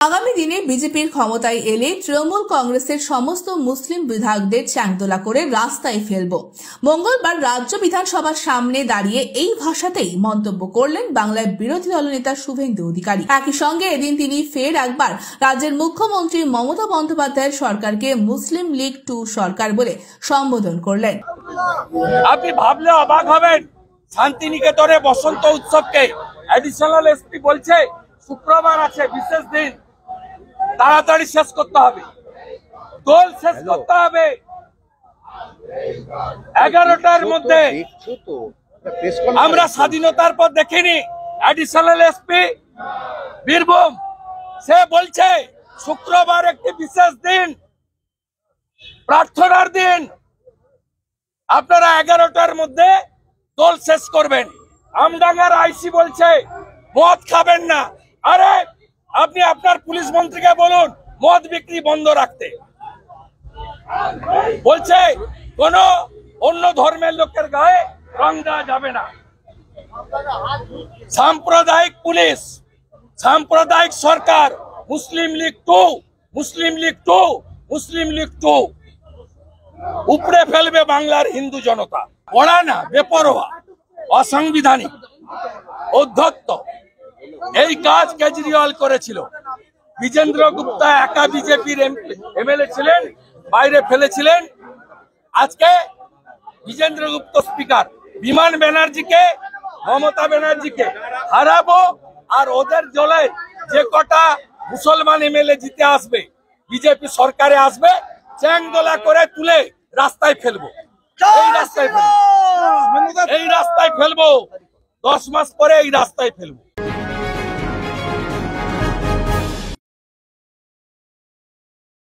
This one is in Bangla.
আগামী দিনে বিজেপির ক্ষমতায় এলে তৃণমূল কংগ্রেসের সমস্ত মুসলিম বিধায়কদের চ্যাংদোলা করে রাস্তায় ফেলব। মঙ্গলবার রাজ্য বিধানসভার সামনে দাঁড়িয়ে এই ভাষাতেই মন্তব্য করলেন বাংলার বিরোধী দলনেতা শুভেন্দু অধিকারী। একই সঙ্গে এদিন তিনি ফের একবার রাজ্যের মুখ্যমন্ত্রী মমতা বন্দ্যোপাধ্যায়ের সরকারকে মুসলিম লীগ 2 সরকার বলে সম্বোধন করলেন। আপনি ভাবলে অবাক হবেন, শান্তিনিকেতনে বসন্ত উৎসবকে অ্যাডিশনাল এসপি বলছে শুক্রবার আছে বিশেষ দিন, তাড়াতাড়ি শেষ করতে হবে, দোল শেষ করতে হবে 11টার মধ্যে। আমরা স্বাধীনতার পর দেখিনি অ্যাডিশনাল এসপি বীরভূম, সে বলছে শুক্রবার একটি বিশেষ দিন, প্রার্থনার দিন, আপনারা 11টার মধ্যে দোল শেষ করবেন। আমডাঙ্গার আইসি বলছে মদ খাবেন না। আরে আপনি আপনার পুলিশ মন্ত্রীকে বলুন মদ বিক্রি বন্ধ রাখতে। বলছে কোন অন্য ধর্মের লোকের গায়ে রং দেওয়া যাবে না। সাম্প্রদায়িক পুলিশ, সাম্প্রদায়িক সরকার, মুসলিম লীগ 2, মুসলিম লীগ 2, মুসলিম লীগ 2 উপড়ে ফেলবে বাংলার হিন্দু জনতা। পড়া না, বেপরোয়া, অসাংবিধানিক, অধ্যত্ত। এই কাজ কেজরিওয়াল করেছিল। বিজেন্দ্র গুপ্তা একা বিজেপির এমএলএ ছিলেন, বাইরে ফেলেছিলেন। আজকে বিজেন্দ্র গুপ্ত স্পিকার, বিমান ব্যানার্জিকে, মমতা ব্যানার্জিকে হারাবো, আর ওদের দলে যে কটা মুসলমান এমএলএ জিতে আসবে, বিজেপি সরকারে আসবে, চ্যাংদোলা করে তুলে রাস্তায় ফেলবো। এই রাস্তায় ফেলবো, এই রাস্তায় ফেলবো, 10 মাস পরে এই রাস্তায় ফেলবো।